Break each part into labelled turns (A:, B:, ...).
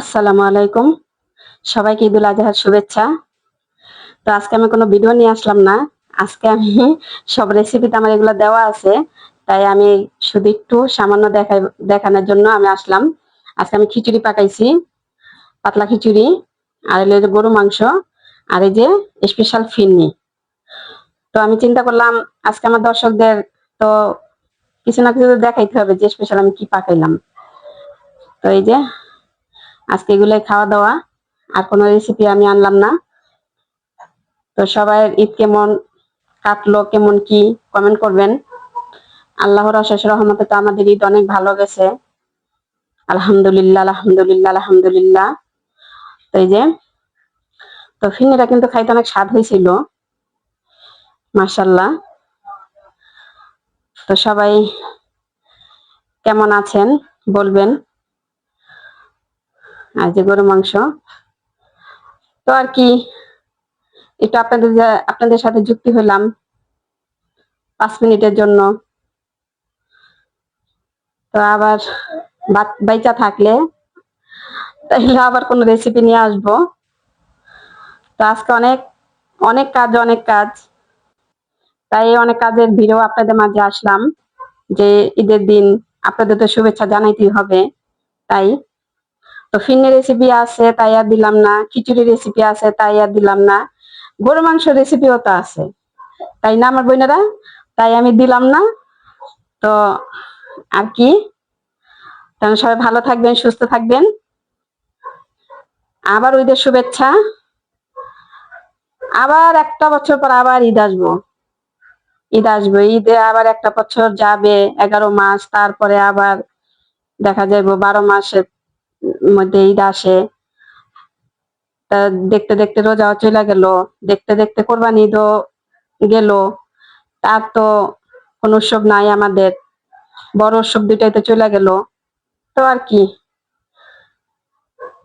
A: আসসালামু আলাইকুম। সবাইকে ঈদুল আজহার শুভেচ্ছা। তো আজকে আমি কোনো ভিডিও নিয়ে আসলাম না। আজকে আমি সব রেসিপিতে আমার এগুলো দেওয়া আছে। তাই আমি শুধু একটু সামান্য দেখানোর জন্য আমি আসলাম। আজকে আমি খিচুড়ি পাকাইছি, পাতলা খিচুড়ি, আর হলো যে গরু মাংস, আর এই যে স্পেশাল ফিরনি। তো আমি চিন্তা করলাম আজকে আমার দর্শকদের তো কিছু না কিছু তো দেখাইতে হবে যে স্পেশাল আমি কি পাকাইলাম। তো এই যে আজকে এগুলাই খাওয়া দাওয়া, আর কোনো রেসিপি আমি আনলাম না। তো সবাই ঈদ কেমন কাটলো, কেমন কি কমেন্ট করবেন। আল্লাহর অশেষ রহমতে তো আমাদের ঈদ অনেক ভালো গেছে, আলহামদুলিল্লাহ আলহামদুলিল্লাহ আলহামদুলিল্লাহ। তো এই যে তো ফিরনিটা কিন্তু খাইতে অনেক স্বাদ হয়েছিল, মাশাআল্লাহ। তো সবাই কেমন আছেন বলবেন। আর যে গরু মাংস, তো আর কি একটু আপনাদের সাথে যুক্তি হলাম 5 মিনিটের জন্য। তো আবার বাইচা থাকলে তাহলে আবার কোনো রেসিপি নিয়ে আসবো। তো আজকে অনেক অনেক কাজ, অনেক কাজ, তাই অনেক কাজের ভিড়ও আপনাদের মাঝে আসলাম, যে ঈদের দিন আপনাদের তো শুভেচ্ছা জানাইতেই হবে। তাই তো ফিরনি রেসিপি আছে তাই আর দিলাম না, খিচুড়ি রেসিপি আছে তাই আর দিলাম না, গরু মাংস রেসিপিও তো আছে, তাই না আমার বোনেরা? তাই আমি দিলাম না। তো আর কি, তাহলে সবাই ভালো থাকবেন, সুস্থ থাকবেন। আবার ঈদের শুভেচ্ছা। আবার একটা বছর পর আবার ঈদ আসবো, ঈদ আসবে, ঈদে আবার একটা বছর যাবে, 11 মাস, তারপরে আবার দেখা যাইবো 12 মাসের মধ্যে ঈদ আসে। তা দেখতে দেখতে রোজাও চলে গেল, দেখতে দেখতে কোরবানি ঈদও গেল। তার তো কোনো উৎসব নাই আমাদের, বড় উৎসব দুইটাই তো চলে গেল। তো আর কি,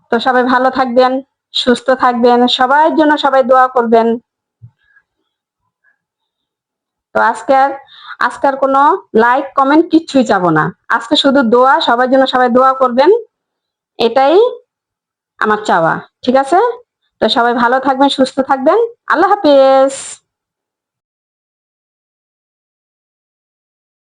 A: তো সবাই ভালো থাকবেন, সুস্থ থাকবেন, সবার জন্য সবাই দোয়া করবেন। তো আজকের কোনো লাইক কমেন্ট কিচ্ছুই চাবো না, আজকে শুধু দোয়া, সবার জন্য সবাই দোয়া করবেন, এটাই আমার চাওয়া। ঠিক আছে? তো সবাই ভালো থাকবেন, সুস্থ থাকবেন। আল্লাহ হাফেজ।